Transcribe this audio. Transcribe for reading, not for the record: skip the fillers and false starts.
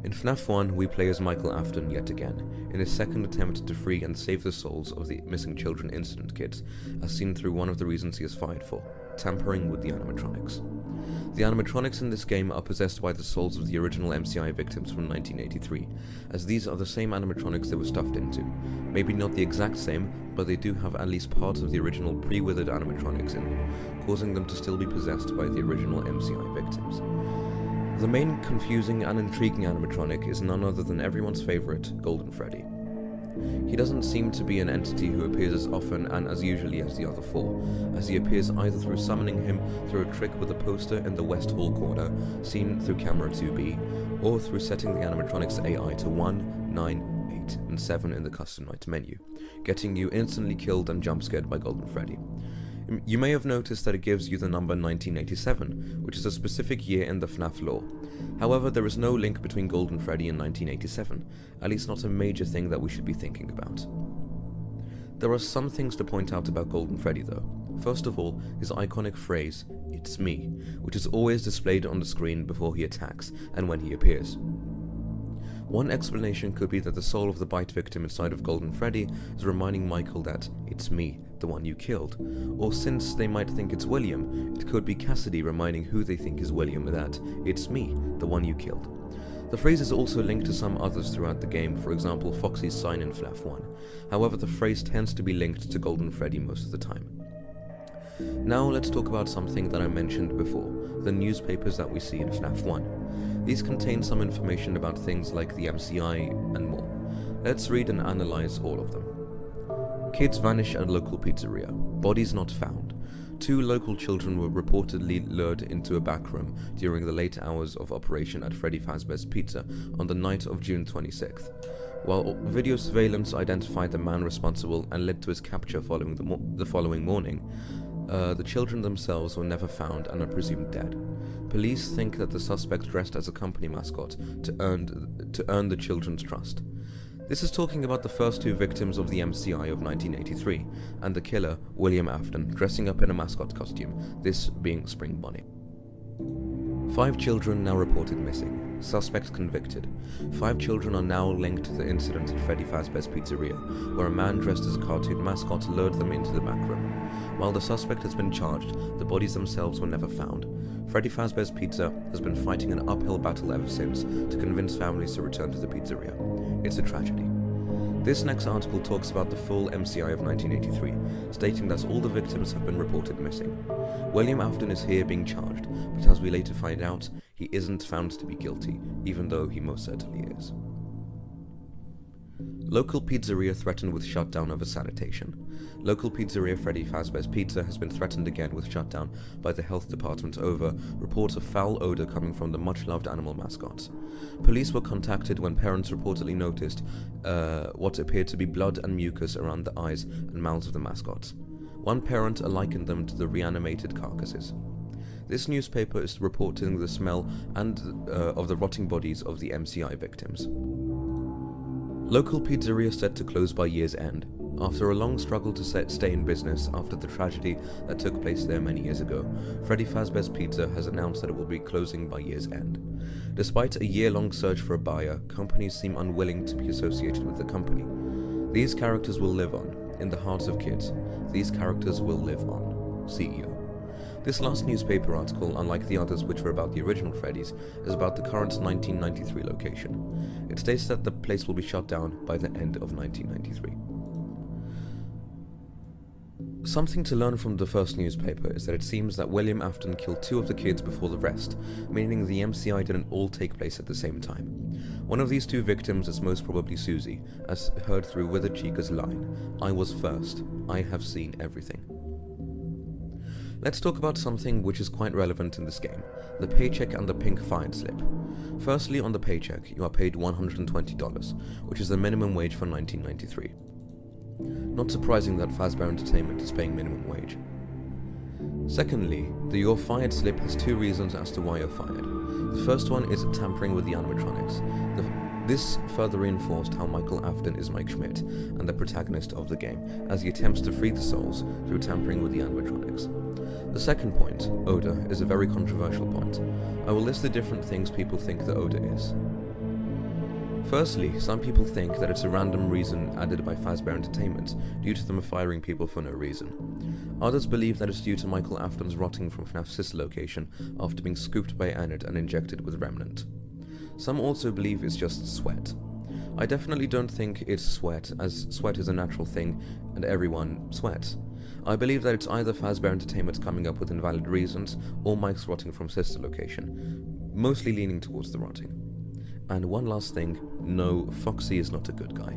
In FNaF 1, we play as Michael Afton yet again, in his second attempt to free and save the souls of the missing children incident kids, as seen through one of the reasons he is fired for, tampering with the animatronics. The animatronics in this game are possessed by the souls of the original MCI victims from 1983, as these are the same animatronics they were stuffed into. Maybe not the exact same, but they do have at least parts of the original pre-withered animatronics in them, causing them to still be possessed by the original MCI victims. The main confusing and intriguing animatronic is none other than everyone's favourite, Golden Freddy. He doesn't seem to be an entity who appears as often and as usually as the other four, as he appears either through summoning him through a trick with a poster in the West Hall corner, seen through camera 2B, or through setting the animatronic's AI to 1, 9, 8, and 7 in the custom night menu, getting you instantly killed and jump-scared by Golden Freddy. You may have noticed that it gives you the number 1987, which is a specific year in the FNaF lore. However, there is no link between Golden Freddy and 1987, at least not a major thing that we should be thinking about. There are some things to point out about Golden Freddy though. First of all, his iconic phrase, "It's me," which is always displayed on the screen before he attacks and when he appears. One explanation could be that the soul of the bite victim inside of Golden Freddy is reminding Michael that, "It's me, the one you killed," or since they might think it's William, it could be Cassidy reminding who they think is William that, "It's me, the one you killed." The phrase is also linked to some others throughout the game, for example Foxy's sign in FNaF 1, however the phrase tends to be linked to Golden Freddy most of the time. Now let's talk about something that I mentioned before, the newspapers that we see in FNaF 1. These contain some information about things like the MCI and more. Let's read and analyze all of them. Kids vanish at local pizzeria. Bodies not found. 2 local children were reportedly lured into a back room during the late hours of operation at Freddy Fazbear's Pizza on the night of June 26th. While video surveillance identified the man responsible and led to his capture following the following morning, the children themselves were never found and are presumed dead. Police think that the suspect dressed as a company mascot to earn the children's trust. This is talking about the first 2 victims of the MCI of 1983, and the killer, William Afton, dressing up in a mascot costume, this being Spring Bonnie. 5 children now reported missing. Suspects convicted. 5 children are now linked to the incident at Freddy Fazbear's Pizzeria, where a man dressed as a cartoon mascot lured them into the back room. While the suspect has been charged, the bodies themselves were never found. Freddy Fazbear's Pizza has been fighting an uphill battle ever since to convince families to return to the pizzeria. It's a tragedy. This next article talks about the full MCI of 1983, stating that all the victims have been reported missing. William Afton is here being charged, but as we later find out, he isn't found to be guilty, even though he most certainly is. Local pizzeria threatened with shutdown over sanitation. Local pizzeria Freddy Fazbear's Pizza has been threatened again with shutdown by the health department over reports of foul odor coming from the much-loved animal mascots. Police were contacted when parents reportedly noticed what appeared to be blood and mucus around the eyes and mouths of the mascots. One parent likened them to the reanimated carcasses. This newspaper is reporting the smell and of the rotting bodies of the MCI victims. Local pizzeria set to close by year's end. After a long struggle to stay in business after the tragedy that took place there many years ago, Freddy Fazbear's Pizza has announced that it will be closing by year's end. Despite a year-long search for a buyer, companies seem unwilling to be associated with the company. These characters will live on, in the hearts of kids. These characters will live on. CEO. This last newspaper article, unlike the others which were about the original Freddy's, is about the current 1993 location. It states that the place will be shut down by the end of 1993. Something to learn from the first newspaper is that it seems that William Afton killed 2 of the kids before the rest, meaning the MCI didn't all take place at the same time. One of these 2 victims is most probably Susie, as heard through Withered Chica's line, "I was first. I have seen everything." Let's talk about something which is quite relevant in this game, the paycheck and the pink fired slip. Firstly, on the paycheck, you are paid $120, which is the minimum wage for 1993. Not surprising that Fazbear Entertainment is paying minimum wage. Secondly, the "you're fired" slip has 2 reasons as to why you're fired. The first one is tampering with the animatronics. This further reinforced how Michael Afton is Mike Schmidt and the protagonist of the game, as he attempts to free the souls through tampering with the animatronics. The second point, odor, is a very controversial point. I will list the different things people think the odor is. Firstly, some people think that it's a random reason added by Fazbear Entertainment due to them firing people for no reason. Others believe that it's due to Michael Afton's rotting from FNAF's sister location after being scooped by Annette and injected with Remnant. Some also believe it's just sweat. I definitely don't think it's sweat, as sweat is a natural thing and everyone sweats. I believe that it's either Fazbear Entertainment coming up with invalid reasons or Mike's rotting from sister location, mostly leaning towards the rotting. And one last thing, no, Foxy is not a good guy.